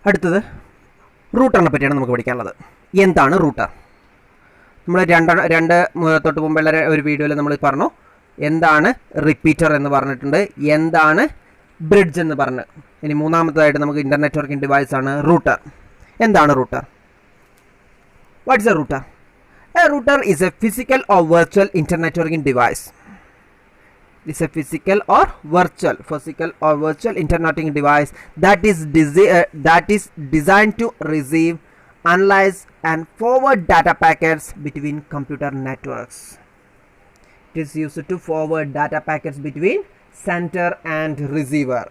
അടുത്തത് റൂട്ടറിനെ പറ്റിയാണ് നമുക്ക് പഠിക്കാനുള്ളത്. എന്താണ് റൂട്ടർ? നമ്മൾ രണ്ട് തൊട്ട് മുമ്പുള്ള ഒരു വീഡിയോയിൽ നമ്മൾ പറഞ്ഞു എന്താണ് റിപ്പീറ്റർ എന്ന് പറഞ്ഞിട്ടുണ്ട്, എന്താണ് ബ്രിഡ്ജ് എന്ന് പറഞ്ഞ്. ഇനി മൂന്നാമത്തേതായിട്ട് നമുക്ക് ഇൻ്റർനെറ്റ് വർക്കിംഗ് ഡിവൈസ് ആണ് റൂട്ടർ. എന്താണ് router? What is a router? A router is a physical or virtual internet working device. It's a physical or virtual internet device that is designed to receive, analyze and forward data packets between computer networks. It is used to forward data packets between sender and receiver.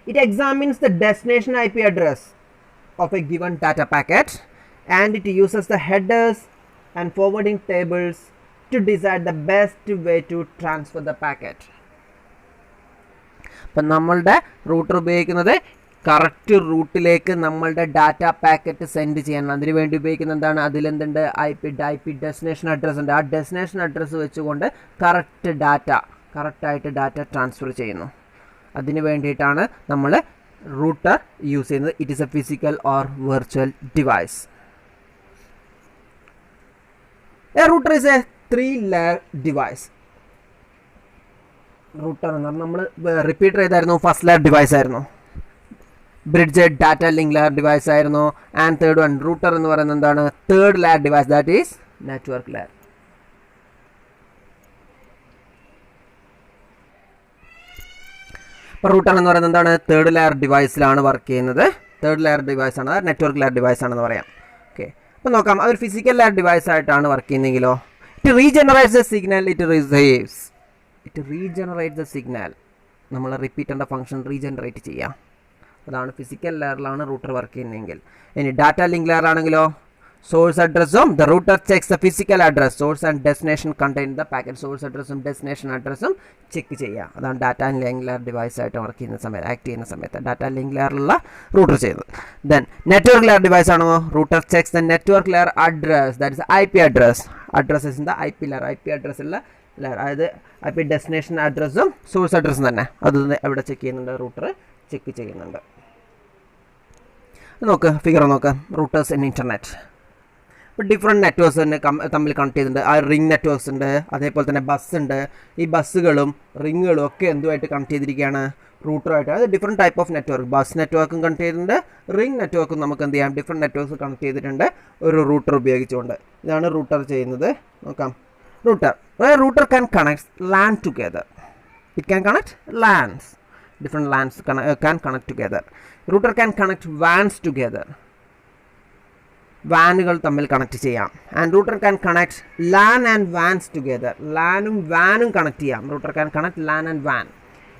It examines the destination IP address of a given data packet and it uses the headers and forwarding tables to decide the best way to transfer the packet. അപ്പം നമ്മളുടെ router ഉപയോഗിക്കുന്നത് correct റൂട്ടിലേക്ക് നമ്മളുടെ data packet send ചെയ്യണം. അതിന് വേണ്ടി ഉപയോഗിക്കുന്നത് എന്താണ്? അതിലെന്തുണ്ട്? ഐ പി ഡെസ്റ്റിനേഷൻ അഡ്രസ്സ് ഉണ്ട്. ആ ഡെസ്റ്റിനേഷൻ അഡ്രസ്സ് വെച്ചുകൊണ്ട് കറക്റ്റായിട്ട് ഡാറ്റ ട്രാൻസ്ഫർ ചെയ്യുന്നു. അതിന് വേണ്ടിയിട്ടാണ് നമ്മൾ റൂട്ടർ യൂസ് ചെയ്യുന്നത്. It is a physical or virtual device. A router is a 3-layer device. Router എന്ന് പറഞ്ഞാൽ നമ്മൾ റിപ്പീറ്റർ ചെയ്തായിരുന്നു, ഫസ്റ്റ് ലെയർ ഡിവൈസ് ആയിരുന്നു. Bridge data link layer device ആയിരുന്നു. ആൻഡ് തേർഡ് വൺ റൂട്ടർ എന്ന് പറയുന്നത് എന്താണ്? 3rd layer device, that is network layer. അപ്പോൾ റൂട്ടർ എന്ന് പറയുന്നത് എന്താണ്? 3rd ലെയർ ഡിവൈസിലാണ് വർക്ക് ചെയ്യുന്നത്. 3rd ലെയർ ഡിവൈസ് ആണ്, നെറ്റ്വർക്ക് ലെയർ ഡിവൈസ് ആണെന്ന് പറയാം. ഓക്കെ, അപ്പോൾ നോക്കാം. അതൊരു ഫിസിക്കൽ ലെയർ ഡിവൈസ് ആയിട്ടാണ് work ചെയ്യുന്നതെങ്കിലോ it regenerates the signal it receives. It regenerates the signal. നമ്മൾ റിപ്പീറ്ററിൻ്റെ ഫംഗ്ഷൻ റീജനറേറ്റ് ചെയ്യാം. അതാണ് ഫിസിക്കൽ ലെയറിലാണ് റൂട്ടർ വർക്ക് ചെയ്യുന്നതെങ്കിൽ. ഇനി ഡാറ്റ ലിങ്ക് ലെയർ ആണെങ്കിലോ സോഴ്സ് അഡ്രസ്സും the router checks the physical address, source and destination contain the packet. Source അഡ്രസ്സും destination അഡ്രസ്സും check ചെയ്യുക. അതാണ് ഡാറ്റ ലിങ്ക് ലെയർ ഡിവൈസ് ആയിട്ട് വർക്ക് ചെയ്യുന്ന സമയത്ത്, ആക്ട് ചെയ്യുന്ന സമയത്ത് ഡാറ്റ ലിങ്ക് ലെയറിലുള്ള റൂട്ടർ ചെയ്യുന്നത്. ദെൻ നെറ്റ്വർക്ക് ലെയർ ഡിവൈസ് ആണോ? Router checks the network layer address, that is I P address. Addresses in the I P layer, I P അഡ്രസ്സുള്ള layer, അതായത് I P destination അഡ്രസ്സും source അഡ്രസ്സും തന്നെ അത് എവിടെ check ചെയ്യുന്നുണ്ട്? റൂട്ടർ ചെക്ക് ചെയ്യുന്നുണ്ട്. നോക്ക്, ഫിഗർ നോക്ക്. റൂട്ടേഴ്സ് ഇൻ ഇൻ്റർനെറ്റ്. ഇപ്പോൾ ഡിഫറെൻറ്റ് നെറ്റ്വർക്ക്സ് തന്നെ തമ്മിൽ കണക്ട് ചെയ്തിട്ടുണ്ട്. ആ റിംഗ് നെറ്റ്വർക്ക്സ് ഉണ്ട്, അതേപോലെ തന്നെ ബസ് ഉണ്ട്. ഈ ബസ്സുകളും റിങ്ങുകളും ഒക്കെ എന്തുമായിട്ട് കണക്ട് ചെയ്തിരിക്കുകയാണ്? റൂട്ടറായിട്ട്. അത് different type of network. Bus നെറ്റ്വർക്കും കണക്ട് ചെയ്തിട്ടുണ്ട്, റിംഗ് നെറ്റ്വർക്കും നമുക്ക് എന്ത് ചെയ്യാം? ഡിഫറെൻറ്റ് നെറ്റ്വർക്ക്സ് കണക്ട് ചെയ്തിട്ടുണ്ട് ഒരു റൂട്ടർ ഉപയോഗിച്ചുകൊണ്ട്. ഇതാണ് റൂട്ടർ ചെയ്യുന്നത്. നോക്കാം. Router can connect LAN together. It can connect LANs. Different LANs can connect together. Router can connect WANs together. വാനുകൾ തമ്മിൽ കണക്ട് ചെയ്യാം. And router can connect LAN and WANs together. ലാനും വാനും കണക്ട് ചെയ്യാം. Router can connect LAN and വാൻ.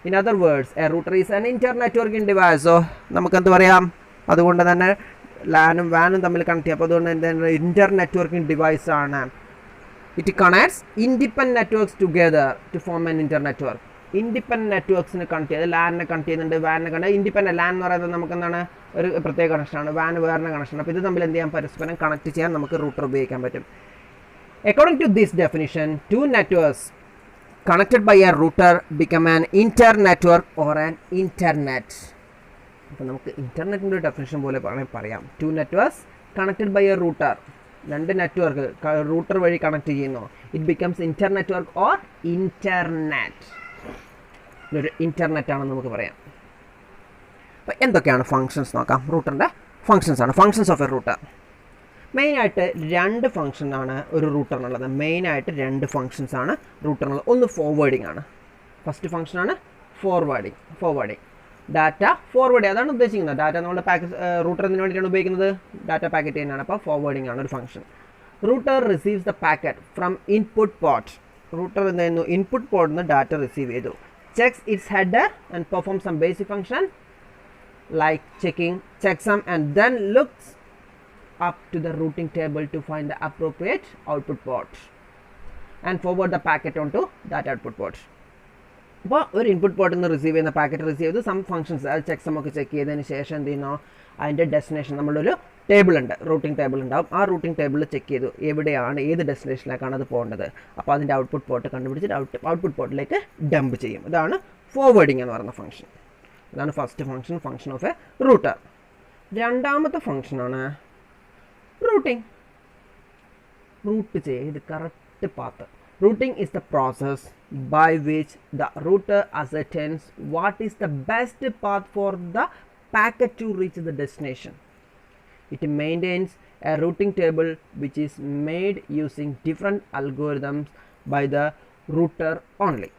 In other words a router is an internetworking device. So നമുക്കെന്ത് പറയാം? അതുകൊണ്ട് തന്നെ ലാനും വാനും തമ്മിൽ കണക്ട് ചെയ്യാം. അപ്പോൾ അതുകൊണ്ട് എന്താണ്? ഇന്റർനെറ്റ്വർക്കിംഗ് ഡിവൈസ് ആണ്. It connects independent networks together to form an internetwork. Independent നെറ്റ്വർക്ക്സിന് കണക്ട് ചെയ്ത് ലാനിനെ കണക്ട് ചെയ്യുന്നുണ്ട്, വാനിനെ കണക്ട്. ഇൻഡിപെൻഡന്റ് ലാൻ എന്ന് പറയുന്നത് നമുക്ക് എന്താണ്? ഒരു പ്രത്യേക കണക്ഷനാണ്. വാൻ വേറെ കണക്ഷൻ. അപ്പോൾ ഇത് തമ്മിൽ എന്ത് ചെയ്യാം? പരസ്പരം കണക്ട് ചെയ്യാൻ നമുക്ക് റൂട്ടർ ഉപയോഗിക്കാൻ പറ്റും. According to this definition, 2 networks connected by a router become an internetwork or an internet. അപ്പോൾ നമുക്ക് ഇന്റർനെറ്റിൻ്റെ ഒരു ഡെഫിനിഷൻ പോലെ പറയാം. 2 networks connected by a router. 2 network router വഴി കണക്ട് ചെയ്യുന്നു. It becomes internetwork or internet. ഒരു internet ആണെന്ന് നമുക്ക് പറയാം. അപ്പോൾ എന്തൊക്കെയാണ് ഫങ്ഷൻസ് നോക്കാം. റൂട്ടറിൻ്റെ ഫങ്ഷൻസ് ആണ്. Functions of a router. മെയിനായിട്ട് 2 ഫങ്ഷനാണ് ഒരു റൂട്ടറിനുള്ളത്. മെയിനായിട്ട് 2 ഫങ്ഷൻസ് ആണ് റൂട്ടറിനുള്ളത്. ഒന്ന് ഫോർവേഡിംഗ് ആണ്. ഫസ്റ്റ് ഫങ്ഷനാണ് ഫോർവേഡിംഗ്. ഡാറ്റ ഫോർവേഡ് അതാണ് ഉദ്ദേശിക്കുന്നത്. ഡാറ്റ നമ്മുടെ റൂട്ടർ എന്തിനു വേണ്ടിയിട്ടാണ് ഉപയോഗിക്കുന്നത്? ഡാറ്റ പാക്കറ്റ് തന്നെയാണ്. അപ്പോൾ ഫോർവേഡിംഗ് ആണ് ഒരു function. Router receives the packet from input port. Router എന്ത് ചെയ്യുന്നു? ഇൻപുട്ട് പോർട്ടിൽ നിന്ന് ഡാറ്റ റിസീവ് ചെയ്തു. Checks its header and performs some basic function like checksum and then looks up to the routing table to find the appropriate output port and forward the packet onto that output port. അപ്പോൾ ഒരു input പോർട്ടിൽ നിന്ന് receive ചെയ്യുന്ന packet receive ചെയ്ത് some functions അത് checksum ഒക്കെ check ചെയ്തതിന് ശേഷം എന്ത് ചെയ്യുന്നു? അതിൻ്റെ ഡെസ്റ്റിനേഷൻ നമ്മളൊരു ടേബിൾ ഉണ്ട്, റൂട്ടിംഗ് ടേബിൾ ഉണ്ടാവും. ആ റൂട്ടിംഗ് ടേബിളിൽ ചെക്ക് ചെയ്തു എവിടെയാണ്, ഏത് ഡെസ്റ്റിനേഷനിലേക്കാണ് അത് പോകേണ്ടത്. അപ്പോൾ അതിൻ്റെ ഔട്ട്പുട്ട് പോർട്ട് കണ്ടുപിടിച്ചിട്ട് ഔട്ട്പുട്ട് പോർട്ടിലേക്ക് ഡംപ് ചെയ്യും. ഇതാണ് ഫോർവേഡിംഗ് എന്ന് പറയുന്ന ഫംഗ്ഷൻ. അതാണ് first function of a router. രണ്ടാമത്തെ ഫംഗ്ഷനാണ് റൂട്ടിംഗ്. റൂട്ട് ചെയ്യുക, ഇത് correct path. Routing is the process by which the router ascertains what is the best path for the packet to reach the destination. It maintains a routing table which is made using different algorithms by the router only.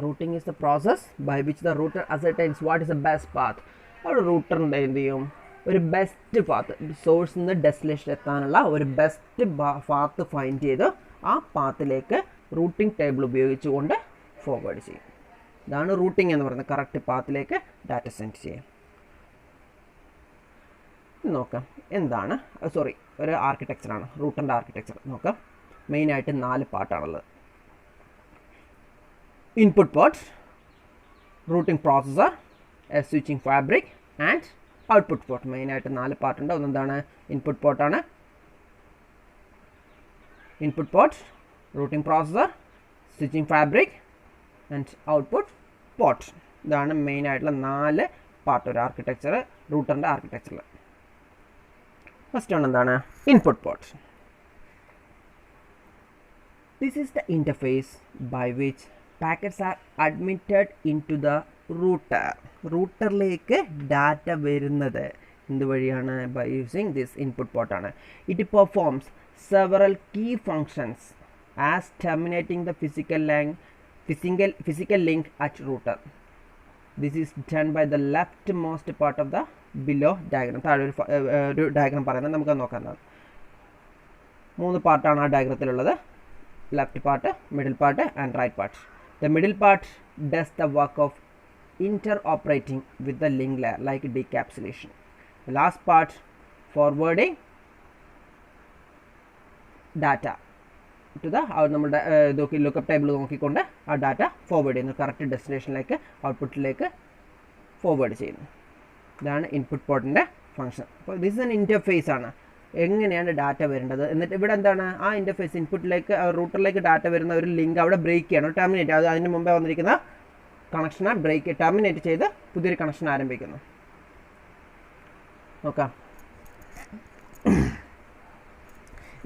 Routing is the process by which the router ascertains what is the best path. Our router എന്ത് ചെയ്യും, ഒരു best path, സോഴ്സിൽ നിന്ന് destination എത്താനുള്ള ഒരു best path find ചെയ്ത് ആ പാത്തിലേക്ക് routing table ഉപയോഗിച്ചുകൊണ്ട് ഫോർവേഡ് ചെയ്യും. ഇതാണ് റൂട്ടിംഗ് എന്ന് പറയുന്നത്. കറക്റ്റ് പാത്തിലേക്ക് ഡാറ്റ സെൻഡ് ചെയ്യും. നോക്കാം എന്താണ്, ഒരു ആർക്കിടെക്ചറാണ് റൂട്ടറിൻ്റെ ആർക്കിടെക്ചർ. നോക്കാം, മെയിനായിട്ട് 4 പാർട്ടാണുള്ളത്. Input port, routing processor, a switching fabric and output port. മെയിനായിട്ട് 4 പാർട്ടുണ്ട്. ഒന്നെന്താണ്, ഇൻപുട്ട് പോർട്ടാണ്, input port, routing processor, switching fabric and output port. ഇതാണ് മെയിനായിട്ടുള്ള 4 പാർട്ട് ഒരു ആർക്കിടെക്ചർ, റൂട്ടറിൻ്റെ ആർക്കിടെക്ചറിൽ. ഫസ്റ്റ് ആണ് എന്താണ്, input port. This is the interface by which packets are admitted in to the router. റൂട്ടറിലേക്ക് ഡാറ്റ വരുന്നത് എന്തുവഴിയാണ്, ബൈ യൂസിങ് ദിസ് ഇൻപുട്ട് പോർട്ടാണ്. It performs several key functions as terminating the physical link at router. This is done by the leftmost part of the below diagram. താഴെ ഒരു diagram പറയുന്നത് നമുക്ക് നോക്കാം. 3 പാർട്ടാണ് ആ ഡയഗ്രത്തിലുള്ളത്. Left part, middle part and right part. The middle part does the work of interoperating with the link layer like decapsulation. The last part forwarding data to the നമ്മുടെ lookup table നോക്കിക്കൊണ്ട് ആ data forward ചെയ്യുന്നു, correct ഡെസ്റ്റിനേഷനിലേക്ക് ഔട്ട്പുട്ടിലേക്ക് forward ചെയ്യുന്നു. ഇതാണ് input പോർട്ടിൻ്റെ function. അപ്പോൾ ദിസ് ഇസ് എൻ ഇൻ്റർഫേസ് ആണ്, എങ്ങനെയാണ് ഡാറ്റ വരേണ്ടത്. എന്നിട്ട് ഇവിടെ എന്താണ്, ആ ഇൻ്റർഫേസ് ഇൻപുട്ടിലേക്ക് റൂട്ടറിലേക്ക് ഡാറ്റ വരുന്ന ഒരു ലിങ്ക് അവിടെ ബ്രേക്ക് ചെയ്യണം, ടെർമിനേറ്റ്. അത് അതിന് മുമ്പേ വന്നിരിക്കുന്ന കണക്ഷനെ ടെർമിനേറ്റ് ചെയ്ത് പുതിയൊരു കണക്ഷൻ ആരംഭിക്കുന്നു. നോക്കാം,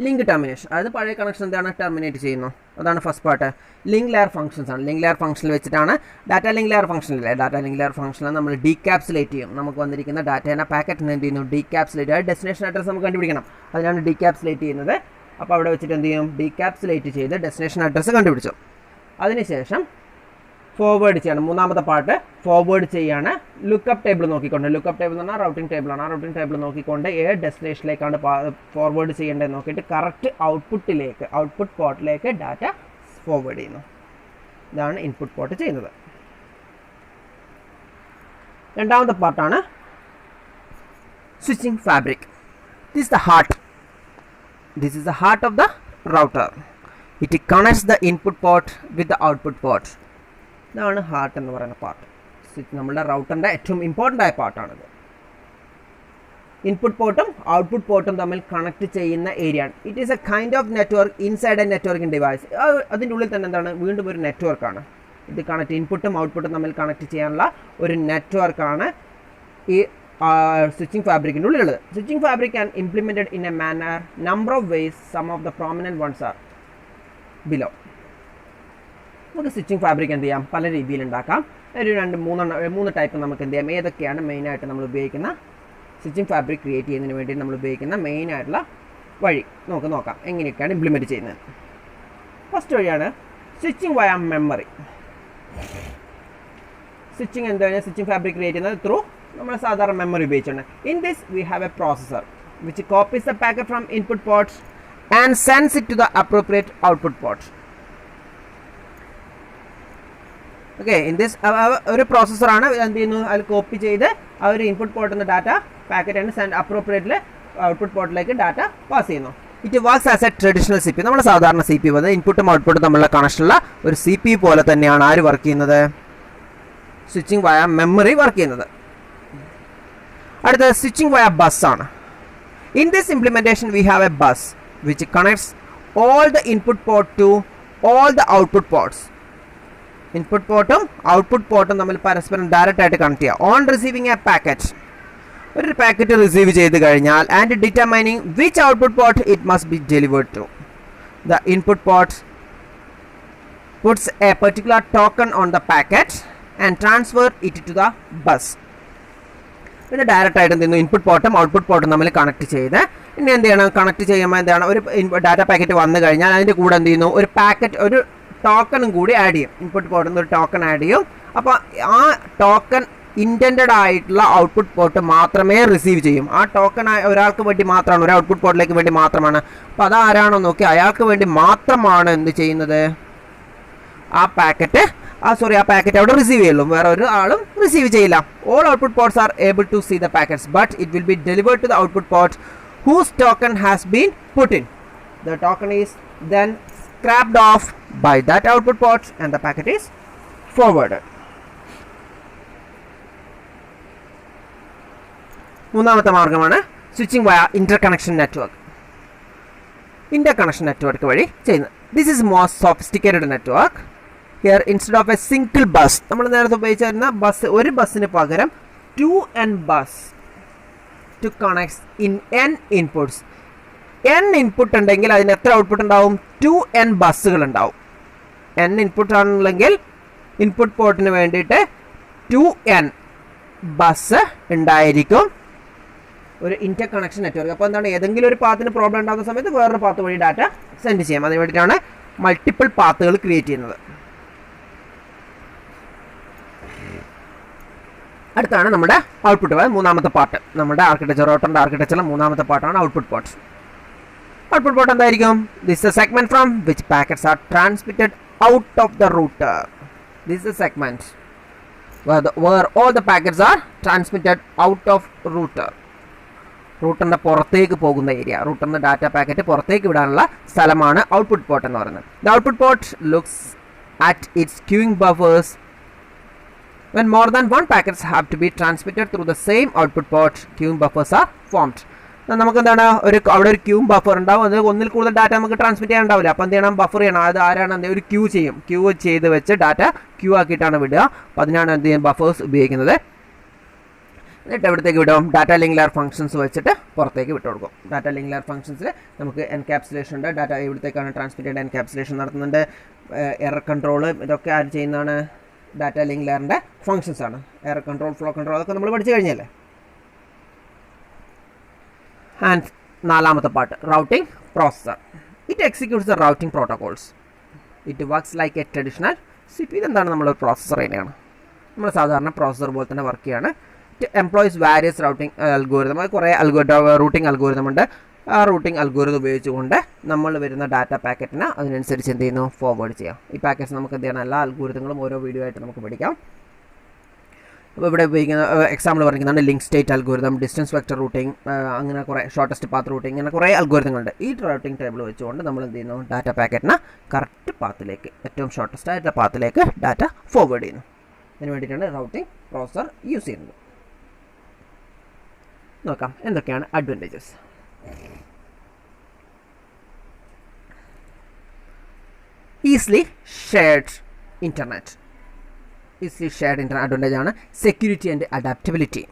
ലിങ്ക് ടെർമിനേഷൻ, അതായത് പഴയ കണക്ഷൻ എന്താണ് ടെർമിനേറ്റ് ചെയ്യുന്നു. അതാണ് first part. Link layer functions ആണ്. ലിങ്ക് ലെയർ ഫംഗ്ഷനിൽ വെച്ചിട്ടാണ് ഡാറ്റ ലിങ്ക് ലെയർ ഫംഗ്ഷനിലെ ലിങ്ക് ലെയർ ഫംഗ്ഷനിൽ നമ്മൾ ഡീക്യാപ്സുലേറ്റ് ചെയ്യും. നമുക്ക് വന്നിരിക്കുന്ന ഡാറ്റേനെ പാക്കറ്റിന് എന്ത് ചെയ്യുന്നു, ഡീക്യാപ്സുലേറ്റ്. അതായത് ഡെസ്റ്റിനേഷൻ അഡ്രസ് നമുക്ക് കണ്ടുപിടിക്കണം, അതിനാണ് ഡീക്യാപ്സുലേറ്റ് ചെയ്യുന്നത്. അപ്പോൾ അവിടെ വെച്ചിട്ട് എന്ത് ചെയ്യും, ഡീക്യാപ്സുലേറ്റ് ചെയ്ത് ഡെസ്റ്റിനേഷൻ അഡ്രസ്സ് കണ്ടുപിടിച്ചു. അതിനുശേഷം ഫോർവേഡ് ചെയ്യണം. മൂന്നാമത്തെ പാർട്ട് ഫോർവേഡ് ചെയ്യാണ്. ലുക്കപ്പ് ടേബിൾ നോക്കിക്കൊണ്ട്, ലുക്കപ്പ് ടേബിൾ എന്ന് പറഞ്ഞാൽ റൗട്ടിംഗ് ടേബിളാണ്. ആ റൗട്ടിംഗ് ടേബിൾ നോക്കിക്കൊണ്ട് ഏത് ഡെസ്റ്റിനേഷനിലേക്കാണ് ഫോർവേഡ് ചെയ്യേണ്ടത് നോക്കിയിട്ട് കറക്റ്റ് ഔട്ട്പുട്ട് പോർട്ടിലേക്ക് ഡാറ്റ ഫോർവേഡ് ചെയ്യുന്നു. ഇതാണ് ഇൻപുട്ട് പോർട്ട് ചെയ്യുന്നത്. രണ്ടാമത്തെ പാർട്ടാണ് switching fabric. This is the heart of the router. It connects the input port with the output port. ഇതാണ് ഹാർട്ട് എന്ന് പറയുന്ന പാർട്ട്. നമ്മുടെ റൗട്ടറിൻ്റെ ഏറ്റവും ഇമ്പോർട്ടൻ്റ് ആയ പാർട്ടാണിത്. ഇൻപുട്ട് പോർട്ടും ഔട്ട്പുട്ട് പോർട്ടും തമ്മിൽ കണക്ട് ചെയ്യുന്ന ഏരിയയാണ്. It is A kind of network inside A networking device. അതിൻ്റെ ഉള്ളിൽ തന്നെ എന്താണ്, വീണ്ടും ഒരു നെറ്റ്വർക്കാണ്. ഇത് കണക്ട്, ഇൻപുട്ടും ഔട്ട്പുട്ടും തമ്മിൽ കണക്ട് ചെയ്യാനുള്ള ഒരു നെറ്റ്വർക്കാണ് ഈ സ്വിച്ചിങ് ഫാബ്രിക്കിൻ്റെ ഉള്ളിലുള്ളത്. Switching fabric and implemented in a manner number of ways. Some of the prominent ones are below. നമുക്ക് സ്വിച്ചിങ് ഫാബ്രിക് എന്ത് ചെയ്യാം, പല രീതിയിൽ ഉണ്ടാക്കാം. ഒരു 2-3 ടൈപ്പ് നമുക്ക് എന്ത് ചെയ്യാം. ഏതൊക്കെയാണ് മെയിനായിട്ട് നമ്മൾ ഉപയോഗിക്കുന്ന സ്വിച്ചിങ് ഫാബ്രിക് ക്രിയേറ്റ് ചെയ്യുന്നതിന് വേണ്ടി നമ്മൾ ഉപയോഗിക്കുന്ന മെയിനായിട്ടുള്ള വഴി നമുക്ക് നോക്കാം, എങ്ങനെയൊക്കെയാണ് ഇംപ്ലിമെൻറ്റ് ചെയ്യുന്നത്. ഫസ്റ്റ് വഴിയാണ് സ്വിച്ചിങ് വയ മെമ്മറി. സ്വിച്ചിങ് എന്താണ്, സ്വിച്ചിങ് ഫാബ്രിക് ക്രിയേറ്റ് ചെയ്യുന്നത് ത്രൂ നമ്മൾ സാധാരണ മെമ്മറി ഉപയോഗിച്ചുകൊണ്ട്. In this we have a processor which copies the packet from input ports and sends it to the appropriate output ports. Okay, in this ഒരു പ്രോസസ്സറാണ് എന്ത് ചെയ്യുന്നു, അതിൽ കോപ്പി ചെയ്ത് ആ ഒരു ഇൻപുട്ട് പോർട്ടിൽ നിന്ന് ഡാറ്റ പാക്കറ്റ് ആൻഡ് സെൻഡ് അപ്രോപ്രിയേറ്റിൽ ഔട്ട്പുട്ട് പോർട്ടിലേക്ക് ഡാറ്റ പാസ് ചെയ്യുന്നു. It works as a traditional C P. നമ്മുടെ സാധാരണ സി പി വന്നത് ഇൻപുട്ടും ഔട്ട്പുട്ടും തമ്മിലുള്ള കണക്ഷനുള്ള ഒരു സി പി പോലെ തന്നെയാണ് ആര് വർക്ക് ചെയ്യുന്നത്, സ്വിച്ചിങ് വയ മെമ്മറി വർക്ക് ചെയ്യുന്നത്. അടുത്തത് സ്വിച്ചിങ് വയ ബസ് ആണ്. In this implementation we have a bus which connects all the input port to all the output ports. Input പോർട്ടും ഔട്ട്പുട്ട് പോർട്ടും തമ്മിൽ പരസ്പരം ഡയറക്റ്റ് ആയിട്ട് കണക്ട് ചെയ്യുക. ഓൺ റിസീവിങ് എ പാക്കറ്റ്, ഒരു പാക്കറ്റ് റിസീവ് ചെയ്ത് കഴിഞ്ഞാൽ and determining which output port it must be delivered to, the input port puts a particular token on the packet and transfer it to the bus. ഇത് direct ആയിട്ട് എന്ത് ചെയ്യുന്നു, input പോർട്ടും output പോർട്ടും തമ്മിൽ connect ചെയ്ത് ഇനി എന്ത് ചെയ്യണം, കണക്ട് ചെയ്യുമ്പോൾ എന്താണ്, ഒരു ഡാറ്റ പാക്കറ്റ് വന്നു കഴിഞ്ഞാൽ അതിൻ്റെ കൂടെ എന്ത് ചെയ്യുന്നു, ഒരു പാക്കറ്റ് ഒരു ടോക്കണും കൂടി ആഡ് ചെയ്യും. ഇൻപുട്ട് പോർട്ടിൽ നിന്ന് ഒരു ടോക്കൺ ആഡ് ചെയ്യും. അപ്പോൾ ആ ടോക്കൺ ഇൻറ്റൻറ്റഡ് ആയിട്ടുള്ള ഔട്ട്പുട്ട് പോർട്ട് മാത്രമേ റിസീവ് ചെയ്യും. ആ ടോക്കൺ ഒരാൾക്ക് വേണ്ടി മാത്രമാണ്, ഒരു ഔട്ട്പുട്ട് പോർട്ടിലേക്ക് വേണ്ടി മാത്രമാണ്. അപ്പോൾ അതാരാണോ നോക്കി അയാൾക്ക് വേണ്ടി മാത്രമാണ് എന്ത് ചെയ്യുന്നത്, ആ പാക്കറ്റ് അവിടെ റിസീവ് ചെയ്യുള്ളൂ, വേറെ ഒരു ആളും റിസീവ് ചെയ്യില്ല. All output ports are able to see the packets but it will be delivered to the output port whose token has been put in. The token is then scrapped off by that output port and the packet is forwarded. മൂന്നാമത്തെ മാർഗ്ഗമാണ് switching വയ interconnection network. Interconnection network വഴി ചെയ്യുന്നത്. This is more sophisticated network. Here instead of A single bus, നമ്മൾ നേരത്തെ ഉപയോഗിച്ചിരുന്ന bus, ഒരു ബസ്സിന് പകരം 2n bus to connect in n inputs. n input ഉണ്ടെങ്കിൽ അതിന് എത്ര ഔട്ട്പുട്ട് ഉണ്ടാവും, 2n ബസ്സുകൾ ഉണ്ടാവും. n ഇൻപുട്ട് ആണെങ്കിൽ ഇൻപുട്ട് പോർട്ടിന് വേണ്ടിയിട്ട് 2n ബസ് ഉണ്ടായിരിക്കും ഒരു ഇന്റർ കണക്ഷൻ നെറ്റ്വർക്ക്. അപ്പോൾ എന്താണ്, ഏതെങ്കിലും ഒരു പാത്തിന് പ്രോബ്ലം ഉണ്ടാകുന്ന സമയത്ത് വേറൊരു പാത്ത് വഴി ഡാറ്റ സെൻഡ് ചെയ്യാം. അതിന് വേണ്ടിയിട്ടാണ് മൾട്ടിപ്പിൾ പാത്തുകൾ ക്രിയേറ്റ് ചെയ്യുന്നത്. അടുത്താണ് നമ്മുടെ ഔട്ട്പുട്ട്, മൂന്നാമത്തെ പാർട്ട്. നമ്മുടെ റൂട്ടറിൻ്റെ ആർക്കിടെക്ചറിലെ മൂന്നാമത്തെ പാർട്ടാണ് ഔട്ട്പുട്ട് പോർട്ട്. ഔട്ട്പുട്ട് പോർട്ട് എന്തായിരിക്കും, this is a segment from which packets are transmitted out of the router. This is a segment where all the packets are transmitted out of router. റൂട്ടറിൻ്റെ പുറത്തേക്ക് പോകുന്ന area, റൂട്ടറിൻ്റെ data packet പുറത്തേക്ക് വിടാനുള്ള സ്ഥലമാണ് output port എന്ന് പറയുന്നത്. The output port looks at its queuing buffers. When more than one packets have to be transmitted through the same output port, queuing buffers are formed. നമുക്ക് എന്താണ്, അവിടെ ഒരു Q buffer ഉണ്ടാവും. അത് ഒന്നിൽ കൂടുതൽ ഡാറ്റ നമുക്ക് ട്രാൻസ്മിറ്റ് ചെയ്യാൻ ഉണ്ടാവില്ല. അപ്പോൾ എന്ത് ചെയ്യണം, ബഫർ ചെയ്യണം. അത് ആരാണ്, ഒരു ക്യൂ ചെയ്യും. ക്യൂ ചെയ്ത് വെച്ച് ഡാറ്റ ക്യൂ ആക്കിയിട്ടാണ് വിടുക. അപ്പോൾ അതിനാണ് എന്ത് ചെയ്യും, ബഫേഴ്സ് ഉപയോഗിക്കുന്നത്. എന്നിട്ട് എവിടത്തേക്ക് വിടും, ഡാറ്റ ലിങ്ക് ലെയർ ഫംഗ്ഷൻസ് വെച്ചിട്ട് പുറത്തേക്ക് വിട്ടു കൊടുക്കും. ഡാറ്റ ലിങ്ക് ലെയർ ഫംഗ്ഷൻസിൽ നമുക്ക് എൻകാപ്സുലേഷൻ ഉണ്ട്. ഡാറ്റ എവിടത്തേക്കാണ് ട്രാൻസ്മിറ്റ് ചെയ്യേണ്ട എൻകാപ്സുലേഷൻ നടത്തുന്നുണ്ട്. എറർ കൺട്രോൾ, ഇതൊക്കെ ആര് ചെയ്യുന്നതാണ്, ഡാറ്റ ലിങ്ക് ലെയറിൻ്റെ ഫംഗ്ഷൻസ് ആണ്. എറർ കൺട്രോൾ, ഫ്ലോ കൺട്രോൾ, അതൊക്കെ നമ്മൾ പഠിച്ചു കഴിഞ്ഞല്ലേ. ആൻഡ് നാലാമത്തെ part, routing processor. It executes the routing protocols. It works like A traditional CP. ഇതെന്താണ്, നമ്മളൊരു പ്രോസസ്സർ തന്നെയാണ്, നമ്മൾ സാധാരണ പ്രോസസ്സർ പോലെ തന്നെ വർക്ക് ചെയ്യാണ്. It employs various routing algorithm. അത് കുറേ റൂട്ടിംഗ് അൽഗോരിതം ഉണ്ട്. ആ റൂട്ടിംഗ് അൽഗോരിതം ഉപയോഗിച്ചുകൊണ്ട് നമ്മൾ വരുന്ന ഡാറ്റ പാക്കറ്റിന് അതിനനുസരിച്ച് എന്ത് ചെയ്യുന്നു, ഫോർവേഡ് ചെയ്യാം. ഈ പാക്കറ്റ്സ് നമുക്ക് എന്ത് ചെയ്യണം, എല്ലാ അൽഗോരിതങ്ങളും ഓരോ വീഡിയോ ആയിട്ട് നമുക്ക് പഠിക്കാം. അപ്പോൾ ഇവിടെ ഉപയോഗിക്കുന്ന എക്സാമ്പിൾ പറയുന്നതാണ് link state algorithm, distance vector routing, അങ്ങനെ കുറേ ഷോർട്ടസ്റ്റ് പാത്ത് റൂട്ടിംഗ്, അങ്ങനെ കുറേ അൽഗോരിതങ്ങളുണ്ട്. ഈ റൂട്ടിംഗ് ടേബിൾ വെച്ചുകൊണ്ട് നമ്മൾ എന്ത് ചെയ്യുന്നു, ഡാറ്റ പാക്കറ്റിന് കറക്റ്റ് പാത്തിലേക്ക്, ഏറ്റവും ഷോർട്ടസ്റ്റ് ആയിട്ടുള്ള പാത്തിലേക്ക് ഡാറ്റ ഫോർവേഡ് ചെയ്യുന്നു. അതിന് വേണ്ടിയിട്ടാണ് റൗട്ടിംഗ് പ്രോസസ്സർ യൂസ് ചെയ്യുന്നത്. നോക്കാം എന്തൊക്കെയാണ് advantages. Easily shared internet advantage ആണ് security and adaptability.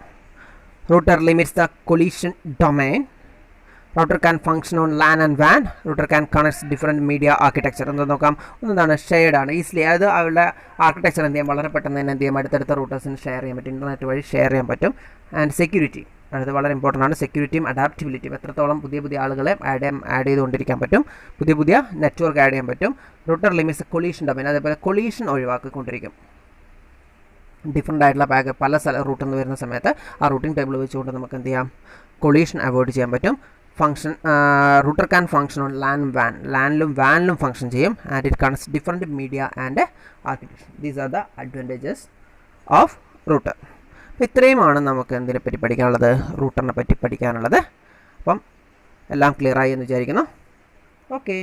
Router limits the collision domain. Router can function on LAN and WAN. Router can connect different media architecture. എന്ന് നോക്കാം. ഒന്നാണ് ഷെയർഡ് ആണ്. ഈസിലി അതായത് അവരുടെ ആർക്കിടെക്ചർ എന്ത് ചെയ്യാം, വളരെ പെട്ടെന്ന് തന്നെ എന്ത് ചെയ്യാം, അടുത്തടുത്ത റൂട്ടേഴ്സിന് ഷെയർ ചെയ്യാൻ പറ്റും, ഇൻ്റർനെറ്റ് വഴി ഷെയർ ചെയ്യാൻ പറ്റും. ആൻഡ് സെക്യൂരിറ്റി, അത് വളരെ ഇമ്പോർട്ടൻ്റ് ആണ്. സെക്യൂരിറ്റിയും അഡാപ്റ്റബിലിറ്റിയും, എത്രത്തോളം പുതിയ ആളുകളെ ആഡ് ചെയ്തുകൊണ്ടിരിക്കാൻ പറ്റും, പുതിയ നെറ്റ്വർക്ക് ആഡ് ചെയ്യാൻ പറ്റും. റൂട്ടർ ലിമിറ്റ്സ് കൊളീഷൻ ഡൊമൈൻ, അതേപോലെ കൊളീഷൻ ഒഴിവാക്കിക്കൊണ്ടിരിക്കും. ഡിഫറെൻ്റ് ആയിട്ടുള്ള പല റൂട്ടിൽ നിന്ന് വരുന്ന സമയത്ത് ആ റൂട്ടിംഗ് ടേബിൾ വെച്ചുകൊണ്ട് നമുക്ക് എന്ത് ചെയ്യാം, കൊളീഷൻ അവോയ്ഡ് ചെയ്യാൻ പറ്റും. Function router can function on ലാനിലും വാനിലും ഫംഗ്ഷൻ ചെയ്യും. And it connects different media and architecture. These are the advantages of router. അപ്പോൾ ഇത്രയുമാണ് നമുക്ക് എന്തിനെപ്പറ്റി പഠിക്കാനുള്ളത്, റൂട്ടറിനെ പറ്റി പഠിക്കാനുള്ളത്. അപ്പം എല്ലാം ക്ലിയറായി എന്ന് വിചാരിക്കുന്നു. ഓക്കെ.